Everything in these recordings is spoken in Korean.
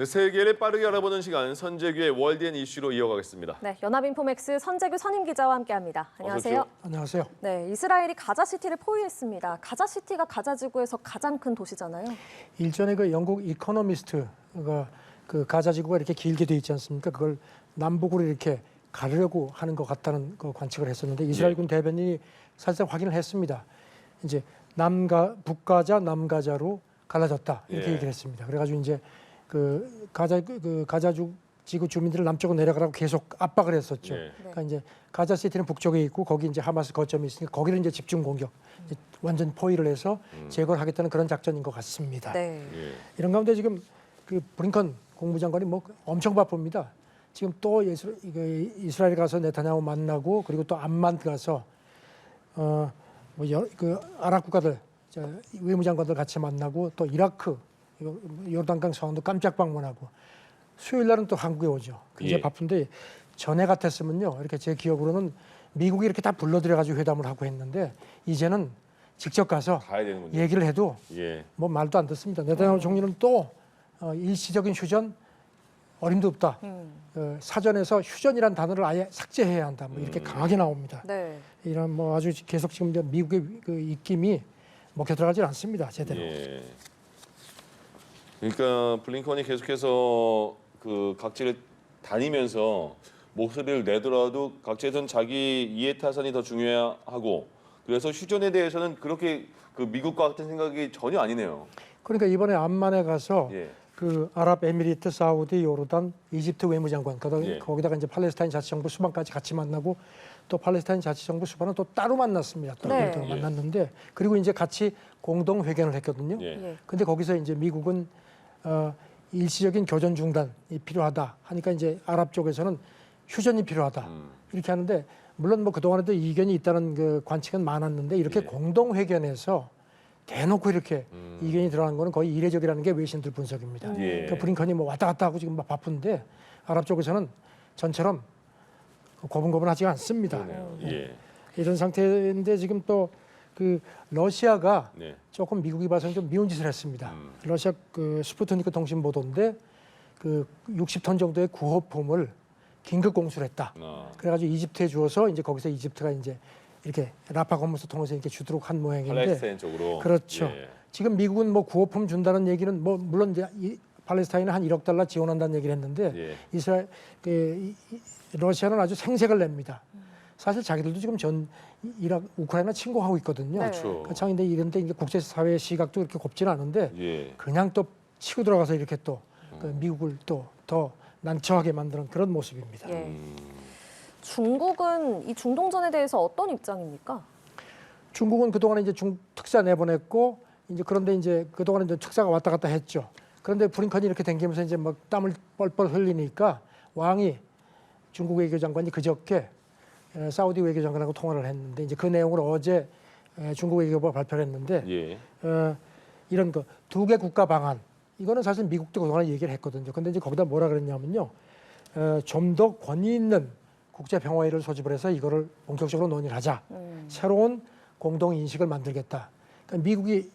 세계를 빠르게 알아보는 시간 선재규의 월드앤 이슈로 이어가겠습니다. 네, 연합인포맥스 선재규 선임 기자와 함께합니다. 안녕하세요. 안녕하세요. 네, 이스라엘이 가자시티를 포위했습니다. 가자시티가 가자지구에서 가장 큰 도시잖아요. 일전에 그 영국 이코노미스트가 그 가자지구가 이렇게 길게 돼 있지 않습니까? 그걸 남북으로 이렇게 가르려고 하는 것 같다는 그 관측을 했었는데 이스라엘군 대변인이 사실상 확인을 했습니다. 이제 북가자, 남가자로 갈라졌다 이렇게 얘기를 했습니다. 그래가지고 이제 그 가자지구 주민들을 남쪽으로 내려가라고 계속 압박을 했었죠. 그러니까 이제 가자시티는 북쪽에 있고 거기 이제 하마스 거점이 있으니까 거기를 이제 집중 공격, 이제 완전 포위를 해서 제거를 하겠다는 그런 작전인 것 같습니다. 네. 이런 가운데 지금 그 브링컨 국무장관이 뭐 엄청 바쁩니다. 지금 또 이스라엘 가서 네타냐후 만나고 그리고 또 암만 가서 그 아랍 국가들 외무장관들 같이 만나고 또 이라크 요르단강 서원도 깜짝 방문하고 수요일 날은 또 한국에 오죠. 굉장히 바쁜데 전에 같았으면요. 이렇게 제 기억으로는 미국이 이렇게 다 불러들여 가지고 회담을 하고 했는데 이제는 직접 가서 가야 되는군요. 얘기를 해도 뭐 말도 안 듣습니다. 네타냐후 총리는 또 일시적인 휴전 어림도 없다. 사전에서 휴전이란 단어를 아예 삭제해야 한다. 뭐 이렇게 강하게 나옵니다. 네. 이런 뭐 아주 계속 지금 미국의 그 입김이 먹혀 들어가지 않습니다. 제대로. 그러니까 블링컨이 계속해서 그 각지를 다니면서 목소리를 내더라도 각지에서는 자기 이해타산이 더 중요하고 그래서 휴전에 대해서는 그렇게 그 미국과 같은 생각이 전혀 아니네요. 그러니까 이번에 암만에 가서 그 아랍에미리트, 사우디, 요르단, 이집트 외무장관 거기다가 이제 팔레스타인 자치정부 수반까지 같이 만나고 또 팔레스타인 자치정부 수반은 또 따로 만났습니다. 또 만났는데 그리고 이제 같이 공동 회견을 했거든요. 근데 거기서 이제 미국은 일시적인 교전 중단이 필요하다 하니까 이제 아랍 쪽에서는 휴전이 필요하다 이렇게 하는데 물론 뭐 그동안에도 이견이 있다는 그 관측은 많았는데 이렇게 공동 회견에서 대놓고 이렇게 이견이 드러난 거는 거의 이례적이라는 게 외신들 분석입니다. 그러니까 브링컨이 뭐 왔다 갔다 하고 지금 막 바쁜데 아랍 쪽에서는 전처럼 고분고분하지가 않습니다. 이런 상태인데 지금 또 그 러시아가 조금 미국이 봐서는 좀 미운 짓을 했습니다. 러시아 그 스푸트니크 통신 보도인데 그 60톤 정도의 구호품을 긴급 공수했다. 그래가지고 이집트에 주어서 이제 거기서 이집트가 이제 이렇게 라파 건물소 통해서 이렇게 주도록 한 모양인데. 팔레스타인 쪽으로. 그렇죠. 지금 미국은 뭐 구호품 준다는 얘기는 뭐 물론 이제 팔레스타인은 한 1억 달러 지원한다는 얘기를 했는데 러시아는 아주 생색을 냅니다. 사실 자기들도 지금 우크라이나 침공하고 있거든요. 그렇죠. 그런데 이런데 이제 국제사회의 시각도 그렇게 곱지는 않은데 그냥 또 치고 들어가서 이렇게 또 미국을 또 더 난처하게 만드는 그런 모습입니다. 중국은 이 중동전에 대해서 어떤 입장입니까? 중국은 그동안에 이제 특사 내보냈고 이제 그런데 이제 그동안에 이제 특사가 왔다 갔다 했죠. 그런데 브링컨이 이렇게 댕기면서 이제 막 땀을 뻘뻘 흘리니까 왕이 중국 외교장관이 그저께 사우디 외교장관하고 통화를 했는데 이제 그 내용을 어제 중국 외교부가 발표를 했는데 이런 그 두 개 국가 방안 이거는 사실 미국도 그동안 얘기를 했거든요. 근데 이제 거기다 뭐라 그랬냐면요. 좀 더 권위 있는 국제 평화회의를 소집을 해서 이거를 본격적으로 논의를 하자. 새로운 공동 인식을 만들겠다. 그러니까 미국이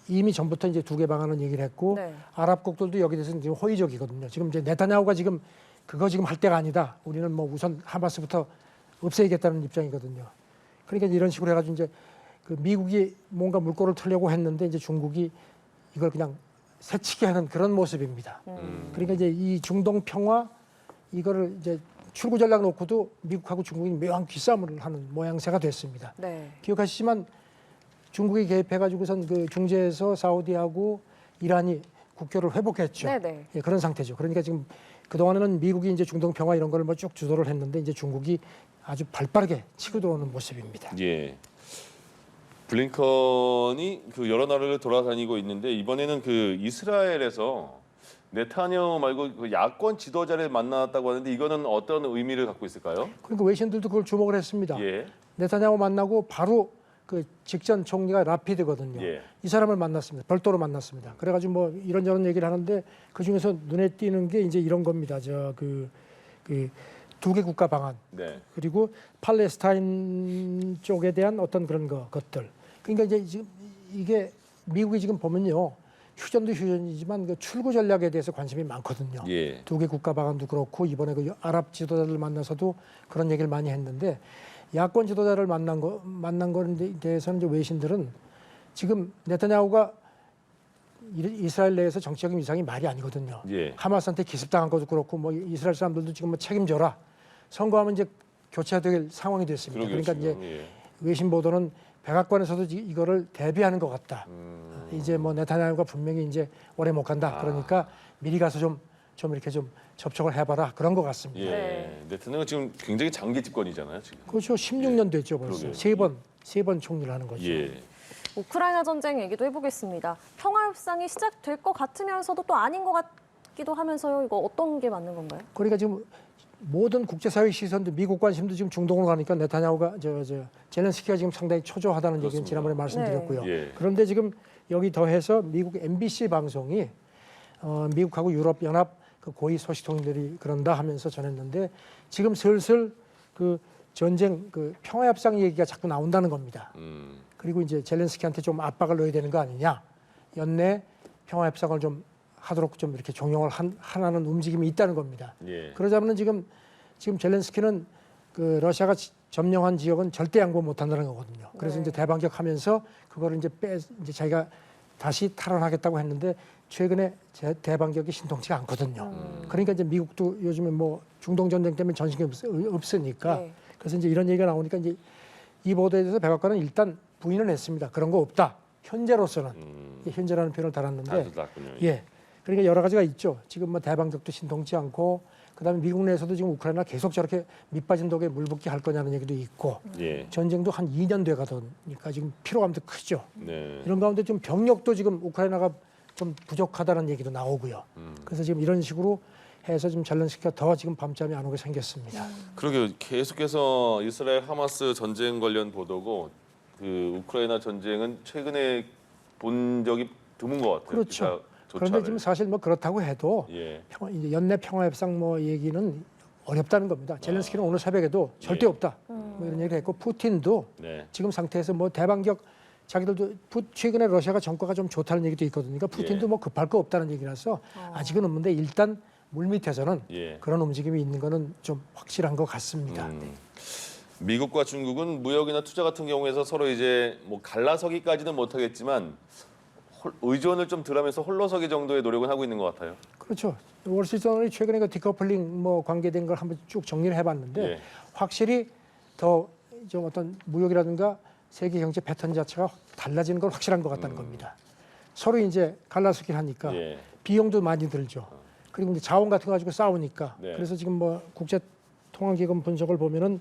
이미 전부터 이제 두 개 방안을 얘기를 했고 아랍국들도 여기에 대해서 지금 호의적이거든요. 지금 이제 네타냐후가 지금 그거 지금 할 때가 아니다. 우리는 뭐 우선 하마스부터 없애야겠다는 입장이거든요. 그러니까 이런 식으로 해가지고 이제 그 미국이 뭔가 물꼬를 틀려고 했는데 이제 중국이 이걸 그냥 새치게 하는 그런 모습입니다. 그러니까 이제 이 중동 평화 이거를 이제 출구 전략 놓고도 미국하고 중국이 묘한 기싸움을 하는 모양새가 됐습니다. 기억하시지만 중국이 개입해가지고선 그 중재에서 사우디하고 이란이 국교를 회복했죠. 그런 상태죠. 그러니까 지금 그동안에는 미국이 이제 중동 평화 이런 걸 뭐 쭉 주도를 했는데 이제 중국이 아주 발빠르게 치고 들어오는 모습입니다. 블링컨이 그 여러 나라를 돌아다니고 있는데 이번에는 그 이스라엘에서 네타냐후 말고 그 야권 지도자를 만났다고 하는데 이거는 어떤 의미를 갖고 있을까요? 그러니까 외신들도 그걸 주목을 했습니다. 네타냐후 만나고 바로 그 직전 총리가 라피드거든요. 이 사람을 만났습니다. 별도로 만났습니다. 그래가지고 뭐 이런저런 얘기를 하는데 그 중에서 눈에 띄는 게 이제 이런 겁니다. 두 개 국가 방안 그리고 팔레스타인 쪽에 대한 어떤 그런 것들. 그러니까 이제 지금 이게 미국이 지금 보면요, 휴전도 휴전이지만 그 출구 전략에 대해서 관심이 많거든요. 예. 두 개 국가 방안도 그렇고 이번에 그 아랍 지도자들 만나서도 그런 얘기를 많이 했는데 야권 지도자를 만난 거에 대해서는 이제 외신들은 지금 네타냐후가 이스라엘 내에서 정치적인 위상이 말이 아니거든요. 예. 하마스한테 기습당한 것도 그렇고 뭐 이스라엘 사람들도 지금 뭐 책임져라. 선거하면 이제 교체될 상황이 됐습니다. 그러게요, 그러니까 이제 지금. 예. 외신 보도는 백악관에서도 이거를 대비하는 것 같다. 이제 뭐 네타냐후가 분명히 이제 오래 못 간다. 그러니까 미리 가서 좀 이렇게 좀 접촉을 해봐라 그런 것 같습니다. 예. 네. 네타냐후 지금 굉장히 장기 집권이잖아요, 지금. 그렇죠. 16년 됐죠 벌써. 그러게요. 세 번 총리를 하는 거죠. 예. 우크라이나 전쟁 얘기도 해보겠습니다. 평화 협상이 시작될 것 같으면서도 또 아닌 것 같기도 하면서요. 이거 어떤 게 맞는 건가요? 그러니까 지금 모든 국제사회 시선도 미국 관심도 지금 중동으로 가니까 네타냐후가 젤렌스키가 지금 상당히 초조하다는 얘기는 그렇습니다. 지난번에 말씀드렸고요. 네. 예. 그런데 지금 여기 더해서 미국 MBC 방송이 미국하고 유럽 연합 그 고위 소식통들이 그런다 하면서 전했는데 지금 슬슬 그 전쟁 그 평화 협상 얘기가 자꾸 나온다는 겁니다. 그리고 이제 젤렌스키한테 좀 압박을 넣어야 되는 거 아니냐. 연내 평화 협상을 좀 하도록 좀 이렇게 종용을 하라는 움직임이 있다는 겁니다. 예. 그러자면은 지금 젤렌스키는 그 러시아가 점령한 지역은 절대 양보 못 한다는 거거든요. 그래서 네. 이제 대반격하면서 그거를 이제 자기가 다시 탈환하겠다고 했는데 최근에 대반격이 신통치가 않거든요. 그러니까 이제 미국도 요즘에 뭐 중동 전쟁 때문에 전신이 없으니까 네. 그래서 이제 이런 얘기가 나오니까 이제 이 보도에 대해서 백악관은 일단 부인은 했습니다. 그런 거 없다. 현재로서는 현재라는 표현을 달았는데 다르군요. 예. 그러니까 여러 가지가 있죠. 지금 뭐 대방격도 신통치 않고 그다음에 미국 내에서도 지금 우크라이나 계속 저렇게 밑빠진 독에 물붓기 할 거냐는 얘기도 있고 예. 전쟁도 한 2년 돼 가더니까 지금 피로감도 크죠. 네. 이런 가운데 좀 병력도 지금 우크라이나가 좀 부족하다는 얘기도 나오고요. 그래서 지금 이런 식으로 해서 지금 젤렌스키가 더 지금 밤잠이 안 오게 생겼습니다. 그러게요. 계속해서 이스라엘 하마스 전쟁 관련 보도고 그 우크라이나 전쟁은 최근에 본 적이 드문 것 같아요. 그렇죠. 기사조차를. 그런데 지금 사실 뭐 그렇다고 해도 예. 이제 연내 평화협상 뭐 얘기는 어렵다는 겁니다. 젤렌스키는 오늘 새벽에도 절대 예. 없다. 뭐 이런 얘기를 했고 푸틴도 네. 지금 상태에서 뭐 대반격 자기들도 최근에 러시아가 정과가 좀 좋다는 얘기도 있거든요. 그러니까 푸틴도 예. 뭐 급할 거 없다는 얘기라서 아직은 없는데 일단 물밑에서는 예. 그런 움직임이 있는 거는 좀 확실한 것 같습니다. 미국과 중국은 무역이나 투자 같은 경우에서 서로 이제 뭐 갈라서기까지는 못하겠지만 의존을 좀 덜하면서 홀로서기 정도의 노력은 하고 있는 것 같아요. 그렇죠. 월스트리트저널이 최근에 그 디커플링 뭐 관계된 걸 한번 쭉 정리를 해봤는데 예. 확실히 더 좀 어떤 무역이라든가 세계 경제 패턴 자체가 달라지는 건 확실한 것 같다는 겁니다. 서로 이제 갈라서기를 하니까 예. 비용도 많이 들죠. 그리고 이제 자원 같은 거 가지고 싸우니까 네. 그래서 지금 뭐 국제 통화기금 분석을 보면은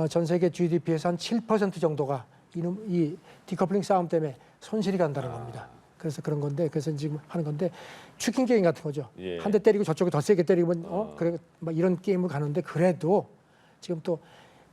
전 세계 GDP에서 한 7% 정도가 이 디커플링 싸움 때문에 손실이 간다는 겁니다. 그래서 그런 건데 그래서 지금 하는 건데 추킹 게임 같은 거죠. 예. 한 대 때리고 저쪽에 더 세게 때리면 그래 막 이런 게임을 가는데 그래도 지금 또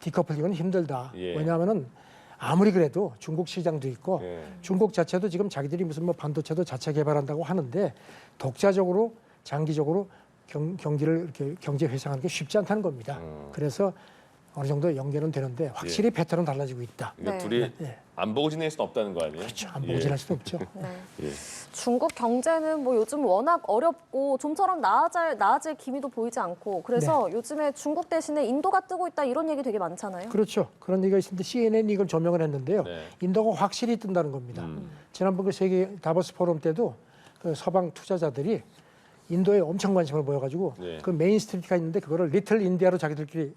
디커플링은 힘들다. 예. 왜냐하면은 아무리 그래도 중국 시장도 있고 예. 중국 자체도 지금 자기들이 무슨 뭐 반도체도 자체 개발한다고 하는데 독자적으로 장기적으로 경기를 이렇게 경제 회상하는 게 쉽지 않다는 겁니다. 그래서 어느 정도 연계는 되는데 확실히 패턴은 달라지고 있다. 그러니까 네. 둘이 네. 안 보고 지낼 수는 없다는 거 아니에요? 그렇죠. 안 보고 지날 수도 없죠. 네. 예. 중국 경제는 뭐 요즘 워낙 어렵고 좀처럼 나아질 기미도 보이지 않고 그래서 요즘에 중국 대신에 인도가 뜨고 있다 이런 얘기 되게 많잖아요. 그렇죠. 그런 얘기가 있는데 CNN이 이걸 조명을 했는데요. 네. 인도가 확실히 뜬다는 겁니다. 지난번 그 세계 다보스 포럼 때도 그 서방 투자자들이 인도에 엄청 관심을 보여가지고 네. 그 메인 스트리트가 있는데 그거를 리틀 인디아로 자기들끼리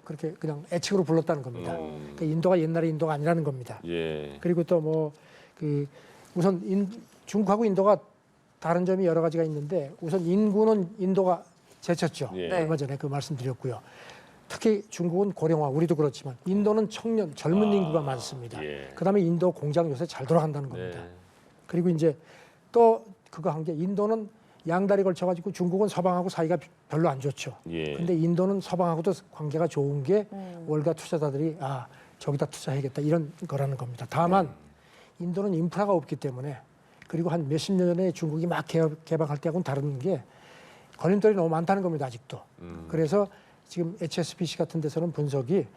그렇게 그냥 애칭으로 불렀다는 겁니다. 그러니까 인도가 옛날의 인도가 아니라는 겁니다. 예. 그리고 또 뭐 그 우선 중국하고 인도가 다른 점이 여러 가지가 있는데 우선 인구는 인도가 제쳤죠. 예. 네. 얼마 전에 그 말씀드렸고요. 특히 중국은 고령화, 우리도 그렇지만 인도는 청년, 젊은 인구가 많습니다. 예. 그다음에 인도 공장 요새 잘 돌아간다는 네. 겁니다. 그리고 이제 또 그거 한 게 인도는 양다리 걸쳐가지고 중국은 서방하고 사이가 별로 안 좋죠. 예. 근데 인도는 서방하고도 관계가 좋은 게 월가 투자자들이 저기다 투자해야겠다 이런 거라는 겁니다. 다만 인도는 인프라가 없기 때문에 그리고 한 몇십 년 전에 중국이 막 개방할 때하고는 다른 게 걸림돌이 너무 많다는 겁니다. 아직도. 그래서 지금 HSBC 같은 데서는 분석이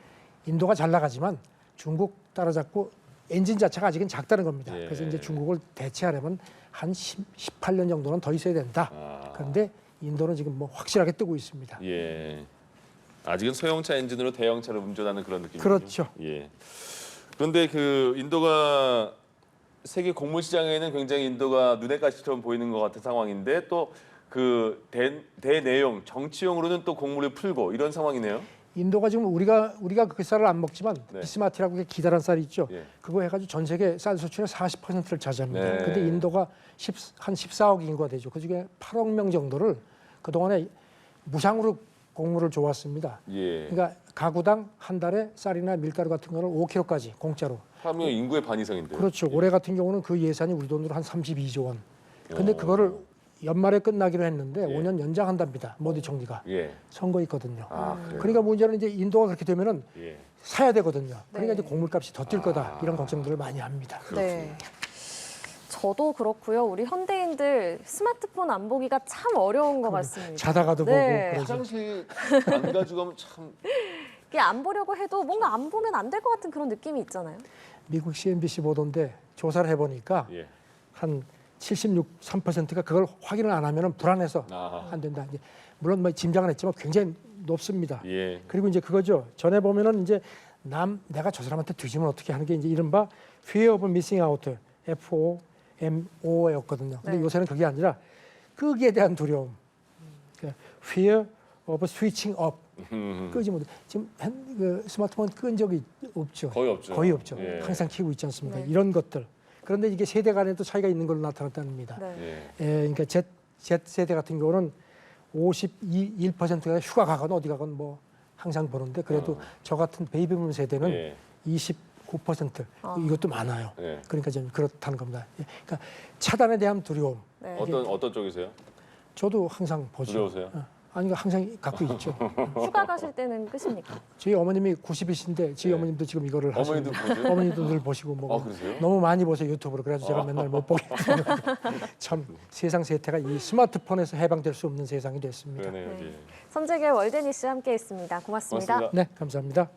인도가 잘 나가지만 중국 따라잡고 엔진 자체가 아직은 작다는 겁니다. 예. 그래서 이제 중국을 대체하려면 한 18년 정도는 더 있어야 된다. 그런데 인도는 지금 뭐 확실하게 뜨고 있습니다. 예. 아직은 소형차 엔진으로 대형차를 운전하는 그런 느낌이죠. 그렇죠. 예. 그런데 그 인도가 세계 곡물 시장에는 굉장히 인도가 눈에 가시처럼 보이는 것 같은 상황인데 또 그 대내용 정치용으로는 또 곡물을 풀고 이런 상황이네요. 인도가 지금 우리가 그 쌀을 안 먹지만 네. 비스마티라고 기다란 쌀 있죠. 예. 그거 해가지고 전 세계 쌀 수출의 40%를 차지합니다. 네. 근데 인도가 한 14억 인구가 되죠. 그중에 8억 명 정도를 그동안에 무상으로 곡물을 줘왔습니다. 예. 그러니까 가구당 한 달에 쌀이나 밀가루 같은 거를 5kg까지 공짜로. 하면 인구의 반 이상인데요. 그렇죠. 올해 같은 경우는 그 예산이 우리 돈으로 한 32조 원. 근데 어. 그거를 연말에 끝나기로 했는데 예. 5년 연장한답니다. 모디 총리가. 예. 선거 있거든요. 아, 그래요? 그러니까 문제는 이제 인도가 그렇게 되면은 예. 사야 되거든요. 그러니까 네. 이제 곡물값이 더 뛸 거다. 이런 걱정들을 많이 합니다. 네. 저도 그렇고요. 우리 현대인들 스마트폰 안 보기가 참 어려운 것 같습니다. 자다가도 네. 보고 그러죠. 화장실 안 가지고 가면 참 이게 안 보려고 해도 뭔가 안 보면 안 될 것 같은 그런 느낌이 있잖아요. 미국 CNBC 보도인데 조사를 해보니까 예. 한 73%가 그걸 확인을 안 하면 불안해서 아. 안 된다. 이제 물론 뭐 짐작은 했지만 굉장히 높습니다. 예. 그리고 이제 그거죠. 전에 보면은 이제 내가 저 사람한테 뒤지면 어떻게 하는 게 이제 이른바 fear of missing out, FOMO였거든요. 근데 네. 요새는 그게 아니라 끄기에 대한 두려움. 그러니까 fear of switching up. 끄지 못. 지금 그 스마트폰 끈 적이 없죠. 거의 없죠. 거의 없죠. 예. 항상 키고 있지 않습니까? 네. 이런 것들. 그런데 이게 세대 간에도 차이가 있는 걸로 나타났답니다. 네. 예. 그러니까 Z 세대 같은 경우는 51%가 휴가 가건 어디 가건 뭐 항상 보는데 그래도 저 같은 베이비붐 세대는 예. 29% 아. 이것도 많아요. 예. 그러니까 좀 그렇다는 겁니다. 예. 그러니까 차단에 대한 두려움. 네. 어떤 쪽이세요? 저도 항상 보죠. 두려우세요? 아니 항상 갖고 있죠. 휴가 가실 때는 끝입니까? 저희 어머님이 90이신데 저희 네. 어머님도 지금 이거를 하시고 어머니도 보세요? 어머니도 늘 보시고 뭐 아, 그러세요? 너무 많이 보세요 유튜브로. 그래서 제가 맨날 못 보게 참 세상 세태가 이 스마트폰에서 해방될 수 없는 세상이 됐습니다. 그러네요. 네. 예. 선재결 월드니스 함께했습니다. 고맙습니다. 고맙습니다. 네, 감사합니다.